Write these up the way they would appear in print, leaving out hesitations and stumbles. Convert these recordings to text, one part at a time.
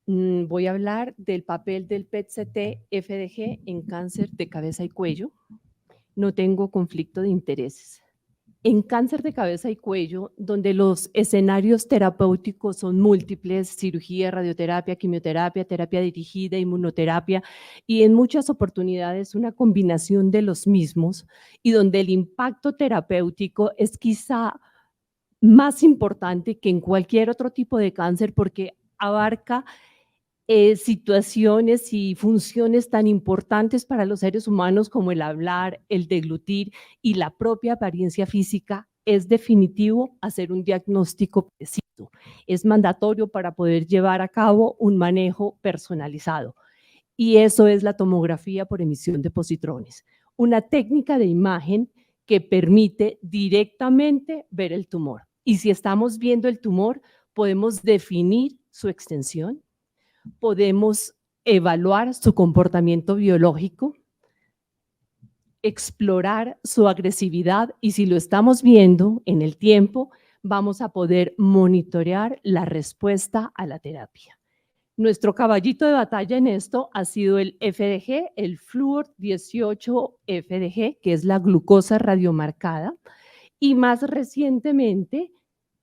Voy a hablar del papel del PET-CT-FDG en cáncer de cabeza y cuello. No tengo conflicto de intereses. En cáncer de cabeza y cuello, donde los escenarios terapéuticos son múltiples, cirugía, radioterapia, quimioterapia, terapia dirigida, inmunoterapia, y en muchas oportunidades una combinación de los mismos, y donde el impacto terapéutico es quizá más importante que en cualquier otro tipo de cáncer porque abarca situaciones y funciones tan importantes para los seres humanos como el hablar, el deglutir y la propia apariencia física, es definitivo hacer un diagnóstico preciso. Es mandatorio para poder llevar a cabo un manejo personalizado. Y eso es la tomografía por emisión de positrones, una técnica de imagen que permite directamente ver el tumor. Y si estamos viendo el tumor, podemos definir su extensión, podemos evaluar su comportamiento biológico, explorar su agresividad y si lo estamos viendo en el tiempo, vamos a poder monitorear la respuesta a la terapia. Nuestro caballito de batalla en esto ha sido el FDG, el Fluor 18 FDG, que es la glucosa radiomarcada, y más recientemente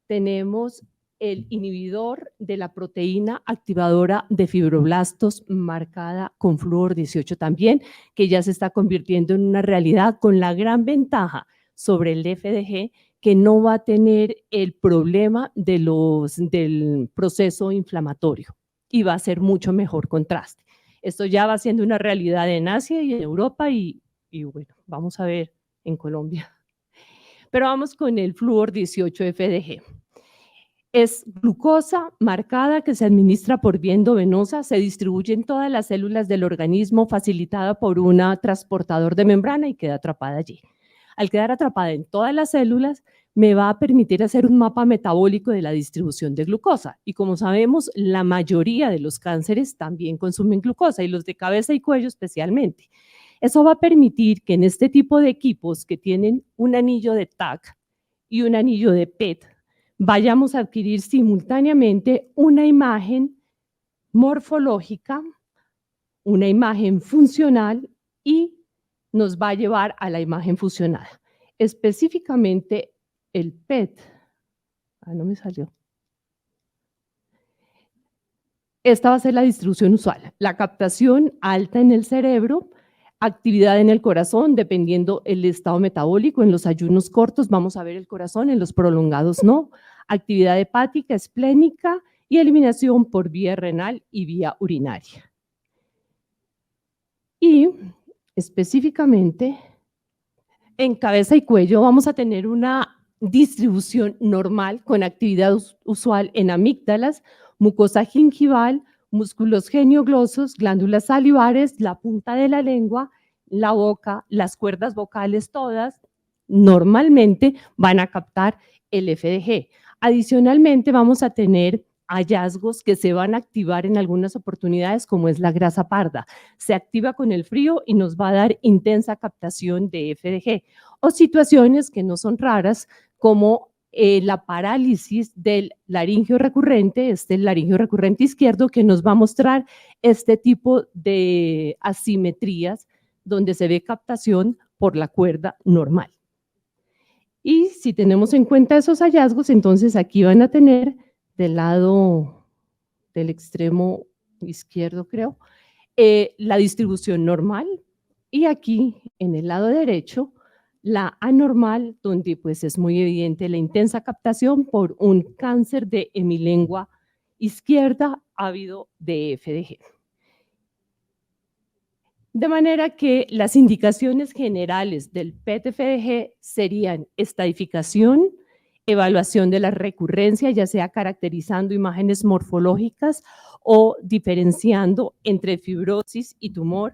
tenemos el inhibidor de la proteína activadora de fibroblastos marcada con Fluor 18 también, que ya se está convirtiendo en una realidad con la gran ventaja sobre el FDG que no va a tener el problema del proceso inflamatorio y va a ser mucho mejor contraste. Esto ya va siendo una realidad en Asia y en Europa y bueno, vamos a ver en Colombia. Pero vamos con el Fluor 18 FDG. Es glucosa marcada que se administra por vía endovenosa, se distribuye en todas las células del organismo facilitada por un transportador de membrana y queda atrapada allí. Al quedar atrapada en todas las células, me va a permitir hacer un mapa metabólico de la distribución de glucosa. Y como sabemos, la mayoría de los cánceres también consumen glucosa y los de cabeza y cuello especialmente. Eso va a permitir que en este tipo de equipos que tienen un anillo de TAC y un anillo de PET, vayamos a adquirir simultáneamente una imagen morfológica, una imagen funcional y nos va a llevar a la imagen fusionada. Específicamente el PET, no me salió. Esta va a ser la distribución usual, la captación alta en el cerebro, actividad en el corazón, dependiendo el estado metabólico. En los ayunos cortos vamos a ver el corazón, en los prolongados no. Actividad hepática, esplénica y eliminación por vía renal y vía urinaria. Y específicamente en cabeza y cuello vamos a tener una distribución normal con actividad usual en amígdalas, mucosa gingival, músculos genioglosos, glándulas salivares, la punta de la lengua, la boca, las cuerdas vocales todas, normalmente van a captar el FDG. Adicionalmente vamos a tener hallazgos que se van a activar en algunas oportunidades como es la grasa parda. Se activa con el frío y nos va a dar intensa captación de FDG o situaciones que no son raras como la parálisis del laringio recurrente, laringio recurrente izquierdo que nos va a mostrar este tipo de asimetrías donde se ve captación por la cuerda normal. Y si tenemos en cuenta esos hallazgos, entonces aquí van a tener del lado del extremo izquierdo, creo, la distribución normal y aquí en el lado derecho la anormal, donde pues es muy evidente la intensa captación por un cáncer de hemilengua izquierda ávido de FDG. De manera que las indicaciones generales del PET-FDG serían estadificación, evaluación de la recurrencia, ya sea caracterizando imágenes morfológicas o diferenciando entre fibrosis y tumor,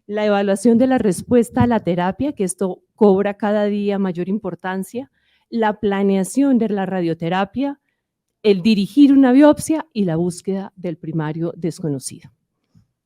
la evaluación de la respuesta a la terapia, que esto cobra cada día mayor importancia, la planeación de la radioterapia, el dirigir una biopsia y la búsqueda del primario desconocido.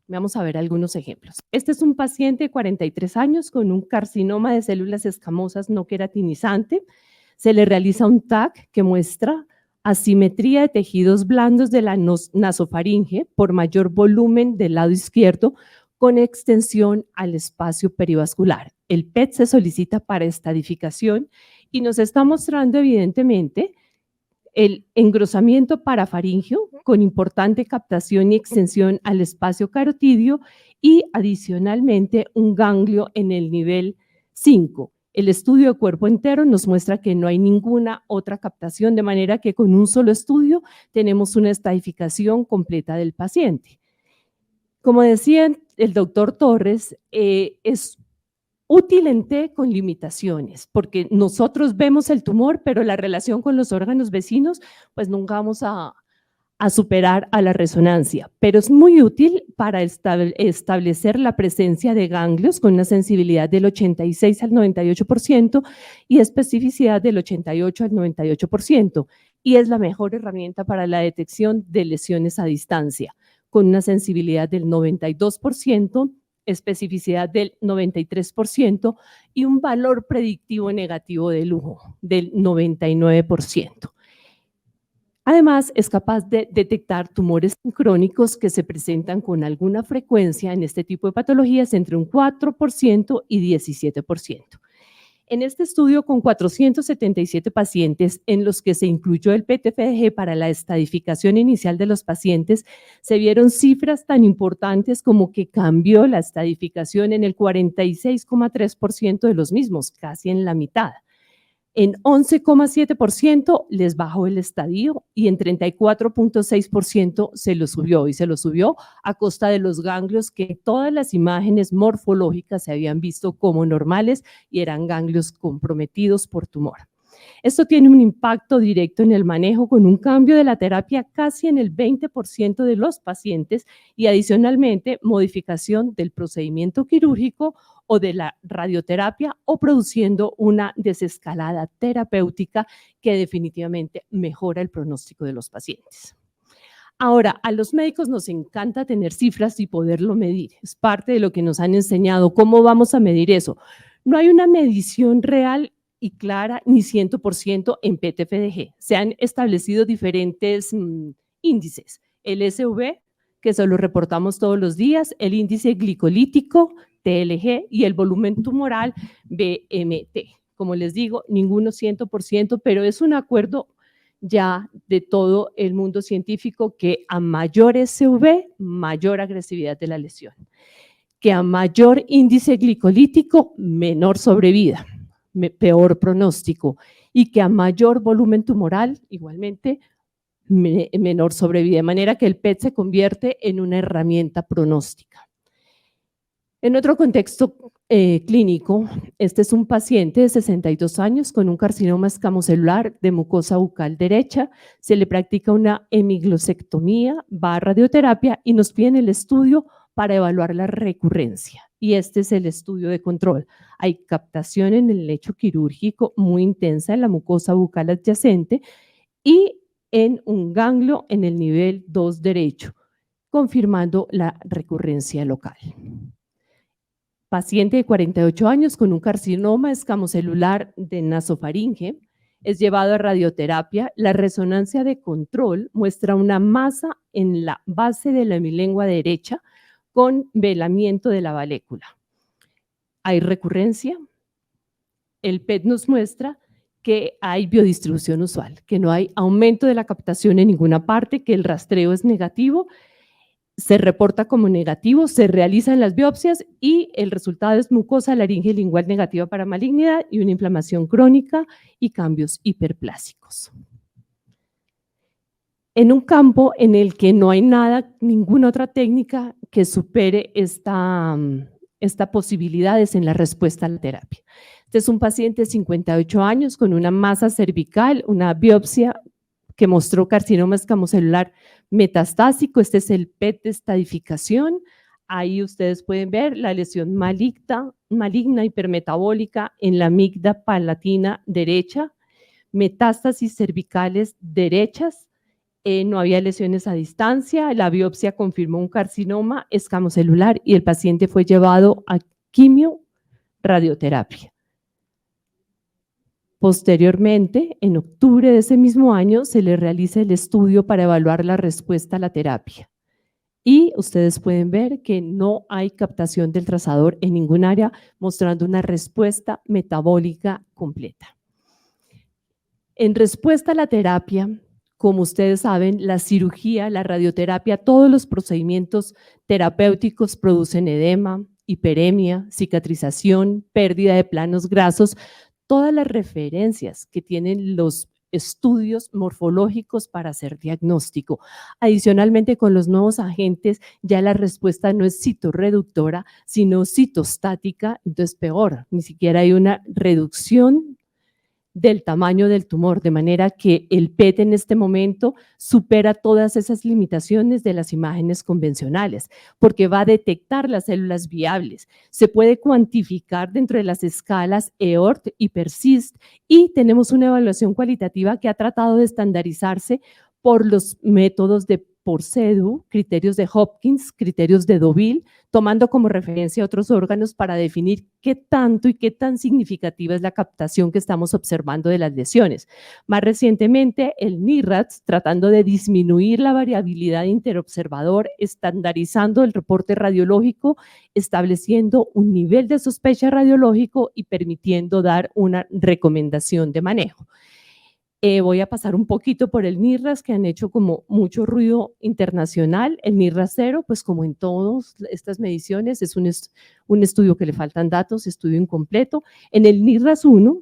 Vamos a ver algunos ejemplos. Este es un paciente de 43 años con un carcinoma de células escamosas no queratinizante. Se le realiza un TAC que muestra asimetría de tejidos blandos de la nasofaringe por mayor volumen del lado izquierdo con extensión al espacio perivascular. El PET se solicita para estadificación y nos está mostrando evidentemente el engrosamiento parafaringeo con importante captación y extensión al espacio carotidio y adicionalmente un ganglio en el nivel 5. El estudio de cuerpo entero nos muestra que no hay ninguna otra captación, de manera que con un solo estudio tenemos una estadificación completa del paciente. Como decía el doctor Torres, es útil en T con limitaciones, porque nosotros vemos el tumor, pero la relación con los órganos vecinos, pues nunca vamos a superar a la resonancia, pero es muy útil para establecer la presencia de ganglios con una sensibilidad del 86 al 98% y especificidad del 88 al 98%, y es la mejor herramienta para la detección de lesiones a distancia, con una sensibilidad del 92%, especificidad del 93% y un valor predictivo negativo de lujo del 99%. Además, es capaz de detectar tumores crónicos que se presentan con alguna frecuencia en este tipo de patologías entre un 4% y 17%. En este estudio, con 477 pacientes en los que se incluyó el PET-FDG para la estadificación inicial de los pacientes, se vieron cifras tan importantes como que cambió la estadificación en el 46,3% de los mismos, casi en la mitad. En 11,7% les bajó el estadio y en 34,6% se lo subió, y se lo subió a costa de los ganglios que en todas las imágenes morfológicas se habían visto como normales y eran ganglios comprometidos por tumor. Esto tiene un impacto directo en el manejo con un cambio de la terapia casi en el 20% de los pacientes y adicionalmente modificación del procedimiento quirúrgico o de la radioterapia o produciendo una desescalada terapéutica que definitivamente mejora el pronóstico de los pacientes. Ahora, a los médicos nos encanta tener cifras y poderlo medir. Es parte de lo que nos han enseñado. ¿Cómo vamos a medir eso? No hay una medición real y clara ni 100% en PET-FDG. Se han establecido diferentes índices. El SV, que se lo reportamos todos los días, el índice glicolítico, TLG, y el volumen tumoral, BMT. Como les digo, ninguno 100%, pero es un acuerdo ya de todo el mundo científico que a mayor SV, mayor agresividad de la lesión, que a mayor índice glicolítico, menor sobrevida, peor pronóstico, y que a mayor volumen tumoral, igualmente, menor sobrevida, de manera que el PET se convierte en una herramienta pronóstica. En otro contexto clínico, este es un paciente de 62 años con un carcinoma escamocelular de mucosa bucal derecha, se le practica una hemiglosectomía, va a radioterapia y nos piden el estudio para evaluar la recurrencia. Y este es el estudio de control. Hay captación en el lecho quirúrgico muy intensa en la mucosa bucal adyacente y en un ganglio en el nivel 2 derecho, confirmando la recurrencia local. Paciente de 48 años con un carcinoma escamocelular de nasofaringe, es llevado a radioterapia. La resonancia de control muestra una masa en la base de la hemilengua derecha con velamiento de la valécula. Hay recurrencia. El PET nos muestra que hay biodistribución usual, que no hay aumento de la captación en ninguna parte, que el rastreo es negativo, se reporta como negativo, se realizan las biopsias y el resultado es mucosa laringe lingual negativa para malignidad y una inflamación crónica y cambios hiperplásicos. En un campo en el que no hay nada, ninguna otra técnica que supere esta posibilidades en la respuesta a la terapia. Este es un paciente de 58 años con una masa cervical, una biopsia que mostró carcinoma escamocelular metastásico. Este es el PET de estadificación. Ahí ustedes pueden ver la lesión maligna hipermetabólica en la amígdala palatina derecha, metástasis cervicales derechas, no había lesiones a distancia, la biopsia confirmó un carcinoma escamocelular y el paciente fue llevado a quimio radioterapia. Posteriormente, en octubre de ese mismo año, se le realiza el estudio para evaluar la respuesta a la terapia. Y ustedes pueden ver que no hay captación del trazador en ningún área, mostrando una respuesta metabólica completa. En respuesta a la terapia, como ustedes saben, la cirugía, la radioterapia, todos los procedimientos terapéuticos producen edema, hiperemia, cicatrización, pérdida de planos grasos, todas las referencias que tienen los estudios morfológicos para hacer diagnóstico. Adicionalmente, con los nuevos agentes, ya la respuesta no es citorreductora, sino citostática, entonces peor, ni siquiera hay una reducción del tamaño del tumor, de manera que el PET en este momento supera todas esas limitaciones de las imágenes convencionales, porque va a detectar las células viables, se puede cuantificar dentro de las escalas EORT y PERSIST, y tenemos una evaluación cualitativa que ha tratado de estandarizarse por los métodos de Porcedu, criterios de Hopkins, criterios de Deauville, tomando como referencia otros órganos para definir qué tanto y qué tan significativa es la captación que estamos observando de las lesiones. Más recientemente, el NIRADS, tratando de disminuir la variabilidad interobservador, estandarizando el reporte radiológico, estableciendo un nivel de sospecha radiológico y permitiendo dar una recomendación de manejo. Voy a pasar un poquito por el NIRAS, que han hecho como mucho ruido internacional. El NIRAS 0, pues como en todas estas mediciones, es un estudio que le faltan datos, estudio incompleto. En el NIRAS 1,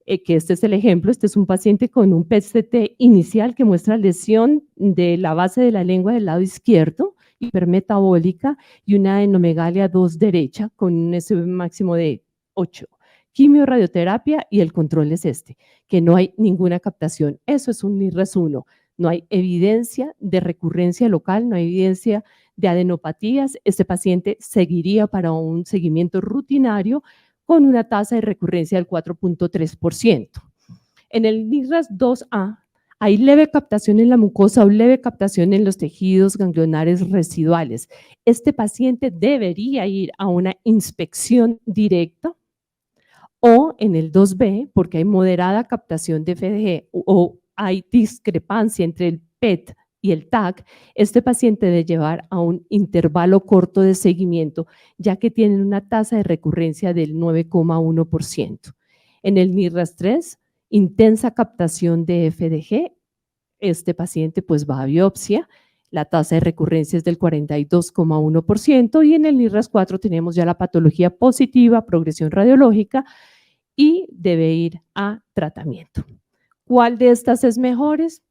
que este es el ejemplo, este es un paciente con un PET-CT inicial que muestra lesión de la base de la lengua del lado izquierdo, hipermetabólica, y una adenomegalia 2 derecha con un SB máximo de 8. Quimio-radioterapia, y el control es este, que no hay ninguna captación. Eso es un NIRAS 1. No hay evidencia de recurrencia local, no hay evidencia de adenopatías. Este paciente seguiría para un seguimiento rutinario con una tasa de recurrencia del 4.3%. En el NIRAS 2A hay leve captación en la mucosa o leve captación en los tejidos ganglionares residuales. Este paciente debería ir a una inspección directa, o en el 2B, porque hay moderada captación de FDG o hay discrepancia entre el PET y el TAC, este paciente debe llevar a un intervalo corto de seguimiento, ya que tienen una tasa de recurrencia del 9,1%. En el NIRAS 3, intensa captación de FDG, este paciente pues va a biopsia, la tasa de recurrencia es del 42,1%, y en el NIRAS 4 tenemos ya la patología positiva, progresión radiológica, y debe ir a tratamiento. ¿Cuál de estas es mejores?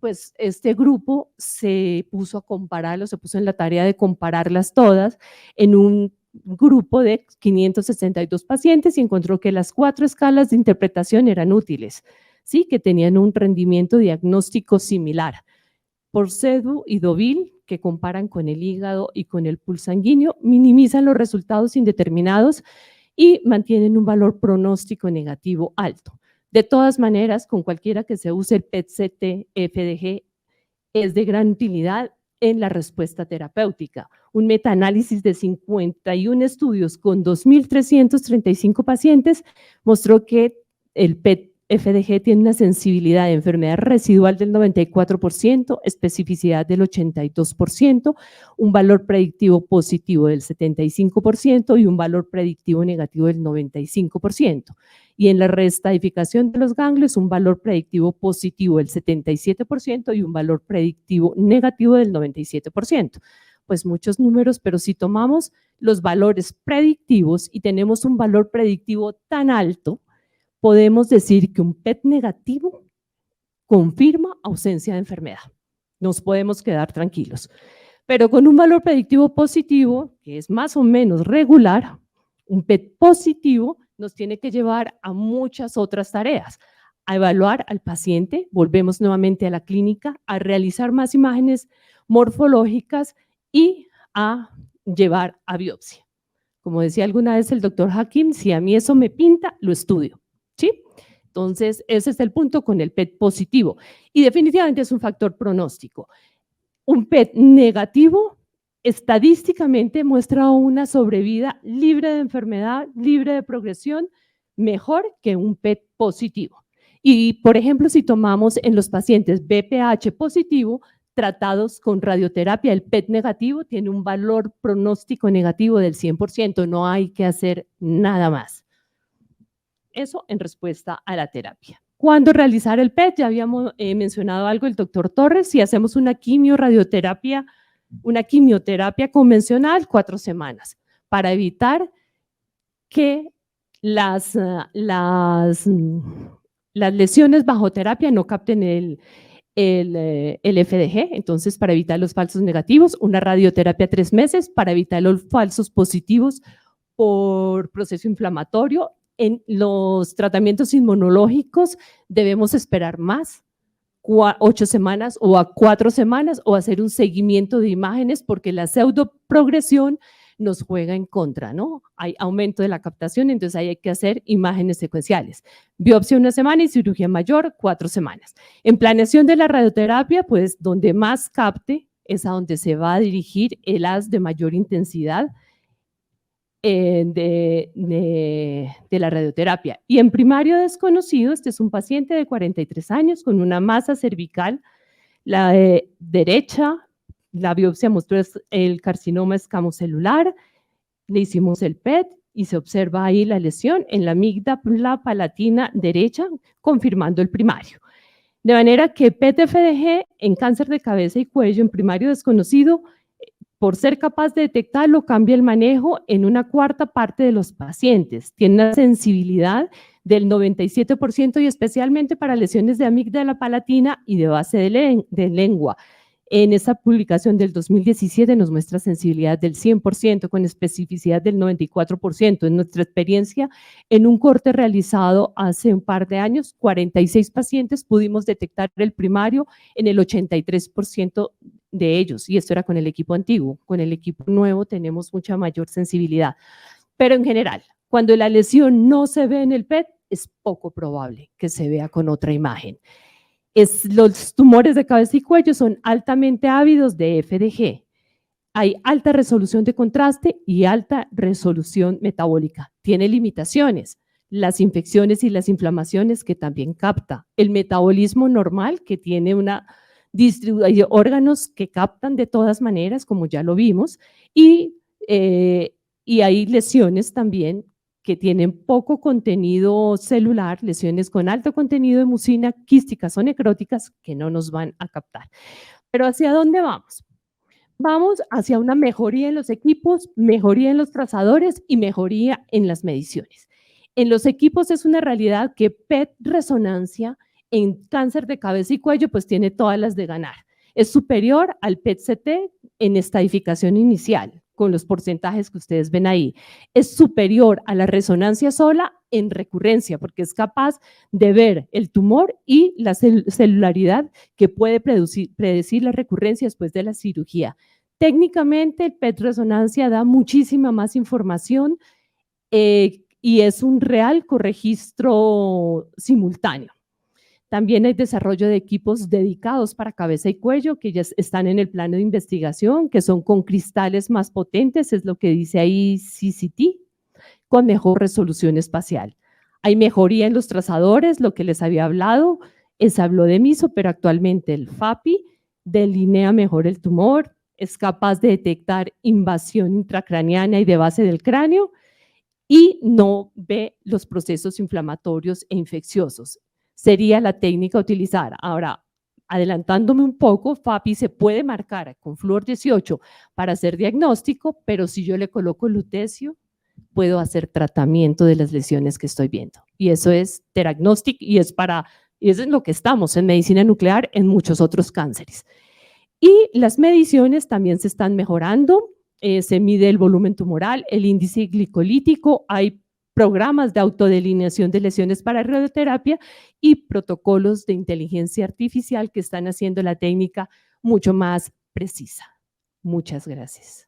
Pues este grupo se puso a compararlo, se puso en la tarea de compararlas todas en un grupo de 562 pacientes y encontró que las 4 escalas de interpretación eran útiles, ¿sí? Que tenían un rendimiento diagnóstico similar. Porcedu y Deauville, que comparan con el hígado y con el pulso sanguíneo, minimizan los resultados indeterminados y mantienen un valor pronóstico negativo alto. De todas maneras, con cualquiera que se use el PET-CT FDG es de gran utilidad en la respuesta terapéutica. Un metaanálisis de 51 estudios con 2.335 pacientes mostró que el PET FDG tiene una sensibilidad de enfermedad residual del 94%, especificidad del 82%, un valor predictivo positivo del 75% y un valor predictivo negativo del 95%. Y en la reestadificación de los ganglios, un valor predictivo positivo del 77% y un valor predictivo negativo del 97%. Pues muchos números, pero si tomamos los valores predictivos y tenemos un valor predictivo tan alto, podemos decir que un PET negativo confirma ausencia de enfermedad. Nos podemos quedar tranquilos. Pero con un valor predictivo positivo, que es más o menos regular, un PET positivo nos tiene que llevar a muchas otras tareas, a evaluar al paciente, volvemos nuevamente a la clínica, a realizar más imágenes morfológicas y a llevar a biopsia. Como decía alguna vez el doctor Hakim, si a mí eso me pinta, lo estudio, ¿sí? Entonces, ese es el punto con el PET positivo y definitivamente es un factor pronóstico. Un PET negativo estadísticamente muestra una sobrevida libre de enfermedad, libre de progresión, mejor que un PET positivo. Y, por ejemplo, si tomamos en los pacientes BPH positivo, tratados con radioterapia, el PET negativo tiene un valor pronóstico negativo del 100%, no hay que hacer nada más. Eso en respuesta a la terapia. ¿Cuándo realizar el PET? Ya habíamos mencionado algo el doctor Torres, si hacemos una quimioterapia convencional, 4 semanas, para evitar que las lesiones bajo terapia no capten el FDG, entonces para evitar los falsos negativos, una radioterapia 3 meses para evitar los falsos positivos por proceso inflamatorio. En los tratamientos inmunológicos debemos esperar más, 8 semanas o a 4 semanas o hacer un seguimiento de imágenes porque la pseudoprogresión nos juega en contra, ¿no? Hay aumento de la captación, entonces hay que hacer imágenes secuenciales. Biopsia 1 semana y cirugía mayor 4 semanas. En planeación de la radioterapia, pues donde más capte es a donde se va a dirigir el haz de mayor intensidad de la radioterapia. Y en primario desconocido, este es un paciente de 43 años con una masa cervical, la derecha, la biopsia mostró el carcinoma escamocelular, le hicimos el PET y se observa ahí la lesión en la amígdala palatina derecha, confirmando el primario. De manera que PET-FDG en cáncer de cabeza y cuello en primario desconocido, por ser capaz de detectarlo, cambia el manejo en una cuarta parte de los pacientes. Tiene una sensibilidad del 97% y especialmente para lesiones de amígdala palatina y de base de lengua. En esa publicación del 2017 nos muestra sensibilidad del 100% con especificidad del 94%. En nuestra experiencia, en un corte realizado hace un par de años, 46 pacientes pudimos detectar el primario en el 83% de ellos, y esto era con el equipo antiguo. Con el equipo nuevo tenemos mucha mayor sensibilidad. Pero en general, cuando la lesión no se ve en el PET, es poco probable que se vea con otra imagen. Los tumores de cabeza y cuello son altamente ávidos de FDG. Hay alta resolución de contraste y alta resolución metabólica. Tiene limitaciones, las infecciones y las inflamaciones que también capta. El metabolismo normal que tiene una distribución, órganos que captan de todas maneras, como ya lo vimos, y hay lesiones también que tienen poco contenido celular, lesiones con alto contenido de mucina, quísticas o necróticas que no nos van a captar. Pero ¿hacia dónde vamos? Vamos hacia una mejoría en los equipos, mejoría en los trazadores y mejoría en las mediciones. En los equipos es una realidad que PET resonancia en cáncer de cabeza y cuello pues tiene todas las de ganar. Es superior al PET-CT en estadificación inicial, con los porcentajes que ustedes ven ahí. Es superior a la resonancia sola en recurrencia, porque es capaz de ver el tumor y la celularidad que puede predecir la recurrencia después de la cirugía. Técnicamente, el PET resonancia da muchísima más información y es un real corregistro simultáneo. También hay desarrollo de equipos dedicados para cabeza y cuello que ya están en el plano de investigación, que son con cristales más potentes, es lo que dice ahí CCT, con mejor resolución espacial. Hay mejoría en los trazadores, lo que les había hablado, se habló de MISO, pero actualmente el FAPI delinea mejor el tumor, es capaz de detectar invasión intracraneana y de base del cráneo y no ve los procesos inflamatorios e infecciosos. Sería la técnica a utilizar. Ahora, adelantándome un poco, FAPI se puede marcar con flúor 18 para hacer diagnóstico, pero si yo le coloco lutecio, puedo hacer tratamiento de las lesiones que estoy viendo. Y eso es Theragnostic y eso es lo que estamos en medicina nuclear en muchos otros cánceres. Y las mediciones también se están mejorando, se mide el volumen tumoral, el índice glicolítico, hay programas de autodelineación de lesiones para radioterapia y protocolos de inteligencia artificial que están haciendo la técnica mucho más precisa. Muchas gracias.